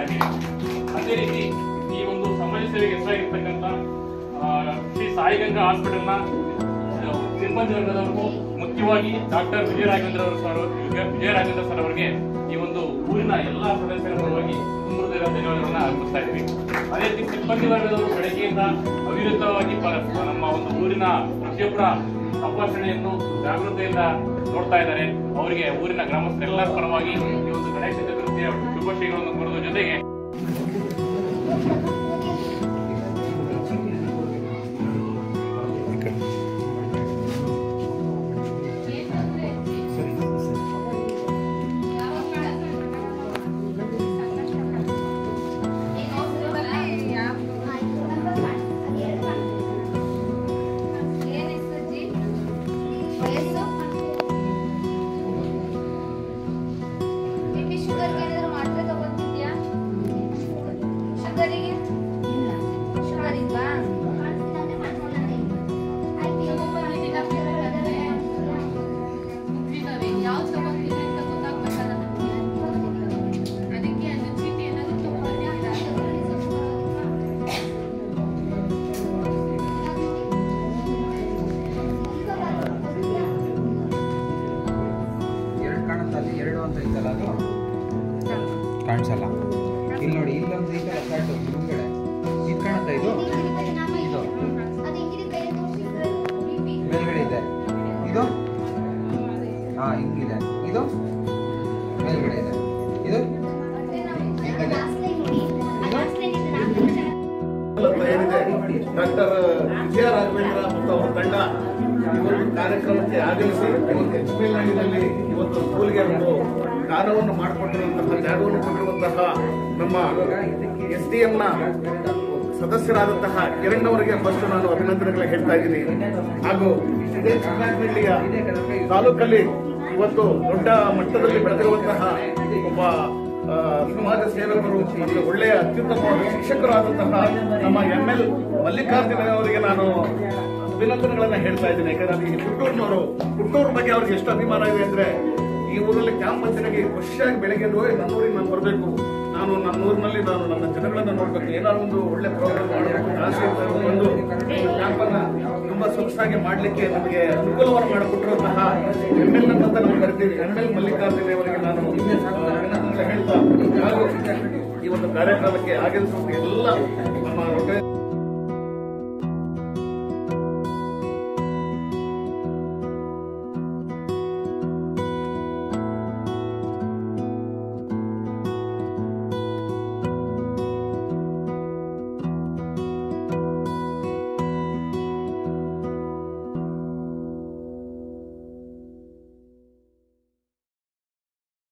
ಇದ್ದೀವಿ. ಅದೇ ರೀತಿ ಈ ಒಂದು ಸಮಾಜ ಸೇವೆಗೆ ಹೆಸರಾಗಿರ್ತಕ್ಕಂಥ ಶ್ರೀ ಸಾಯಿಗಂಗಾ ಹಾಸ್ಪಿಟಲ್ನ ಸಿಬ್ಬಂದಿ ವರ್ಗದವರಿಗೂ ಮುಖ್ಯವಾಗಿ ಡಾಕ್ಟರ್ ವಿಜಯರಾಘವೇಂದ್ರ ಸರ್ ಅವರಿಗೆ ಈ ಒಂದು ಊರಿನ ಎಲ್ಲಾ ಸದಸ್ಯರ ಪರವಾಗಿ ಹೃದಯದ ಧನ್ಯವಾದಗಳನ್ನು ಅರ್ಪಿಸ್ತಾ ಇದ್ದೀವಿ. ಅದೇ ರೀತಿ ಸಿಬ್ಬಂದಿ ವರ್ಗದವರು ಬೆಳಗ್ಗೆಯಿಂದ ಅವಿರತವಾಗಿ ನಮ್ಮ ಒಂದು ಊರಿನ ಪ್ರತಿಯೊಬ್ಬರ ಸಂಭಾಷಣೆಯನ್ನು ಜಾಗೃತೆಯಿಂದ ನೋಡ್ತಾ ಇದ್ದಾರೆ. ಅವರಿಗೆ ಊರಿನ ಗ್ರಾಮಸ್ಥರೆಲ್ಲರ ಪರವಾಗಿ ಈ ಒಂದು ಗಣೇಶ ಚತುರ್ಥಿಯ ಶುಭಾಶಯಗಳನ್ನು ಕೋರೋದ್ರ ಜೊತೆಗೆ ಕಾಣಿಸಲ್ಲ. ಇಲ್ಲಿ ನೋಡಿ, ಇಲ್ಲೊಂದು ಈ ತರ ಫ್ಲಾಟ್ ಮುಂದ್ಗಡೆ ಇದು ಕಾಣುತ್ತಾ, ಇದು ಮೇಲ್ಗಡೆ ಇದೆ, ಇದು ಹಿಂಗಿದೆ, ಇದು ಮೇಲ್ಗಡೆ ಇದೆ, ಇದು ಡಾಕ್ಟರ್ ವಿಜಯ ರಾಘವೇಂದ್ರ ಮತ್ತು ಅವರ ತಂಡ ಈ ಒಂದು ಕಾರ್ಯಕ್ರಮಕ್ಕೆ ಆಗಮಿಸಿ ಎಚ್ಪಿಎಲ್ನಲ್ಲಿ ಇವತ್ತು ಸ್ಕೂಲ್ಗೆ ಒಂದು ಕಾರ್ಯವನ್ನು ಮಾಡಿಕೊಂಡಿರುವಂತಹ ಜಾಗವನ್ನು ಕೊಟ್ಟಿರುವಂತಹ ನಮ್ಮ SDMನ ಸದಸ್ಯರಾದಂತಹ ಕಿರಣ್ ಅವರಿಗೆ ಫಸ್ಟ್ ನಾನು ಅಭಿನಂದನೆಗಳ ಹೇಳ್ತಾ ಇದ್ದೀನಿ. ಹಾಗೂ ಇದೇ ಚಿಕ್ಕನಾಯಕನಹಳ್ಳಿಯ ತಾಲೂಕಲ್ಲಿ ಇವತ್ತು ದೊಡ್ಡ ಮಟ್ಟದಲ್ಲಿ ಬೆಳೆದಿರುವಂತಹ ಒಬ್ಬ ಸಮಾಜ ಸೇವಕರು ಮತ್ತು ಒಳ್ಳೆಯ ಅತ್ಯುತ್ತಮವಾದ ಶಿಕ್ಷಕರಾದಂತಹ ನಮ್ಮ ML ಮಲ್ಲಿಕಾರ್ಜುನ ಅವರಿಗೆ ನಾನು ಅಭಿನಂದನೆಗಳನ್ನ ಹೇಳ್ತಾ ಇದ್ದೀನಿ. ಯಾಕಂದ್ರೆ ಹುಟ್ಟೂರು ಬಗ್ಗೆ ಅವ್ರಿಗೆ ಎಷ್ಟು ಅಭಿಮಾನ ಇದೆ ಅಂದ್ರೆ, ಈ ಊರಲ್ಲಿ ಕ್ಯಾಂಪ್ ಚೆನ್ನಾಗಿ ಖುಷಿಯಾಗಿ ಬೆಳಗ್ಗೆ ನನ್ನ ಊರಿಗೆ ನಾನು ಬರಬೇಕು, ನಾನು ನನ್ನ ಊರಿನಲ್ಲಿ ನಾನು ನನ್ನ ಜನಗಳನ್ನ ನೋಡ್ಬೇಕು, ಏನಾದ್ರು ಒಂದು ಒಳ್ಳೆ ಪ್ರೋಗ್ರಾಮ್ ಮಾಡಬೇಕು ಆಸೆ ಬಂದು ಕ್ಯಾಂಪ್ ಅನ್ನ ತುಂಬಾ ಸೊಗಸಾಗಿ ಮಾಡ್ಲಿಕ್ಕೆ ನಮಗೆ ಅನುಕೂಲವನ್ನು ಮಾಡಿಕೊಟ್ಟಿರುವಂತಹ ML ಅಂತ ನಾವು ಕರಿತೀವಿ ML ಮಲ್ಲಿಕಾರ್ಜುನ ಅವರಿಗೆ ನಾನು ಅಭಿನಂದನೆಗಳ ಹೇಳ್ತಾ, ಹಾಗೂ ಈ ಒಂದು ಕಾರ್ಯಕ್ರಮಕ್ಕೆ ಆಗಮಿಸುವ ಎಲ್ಲ ನಮ್ಮ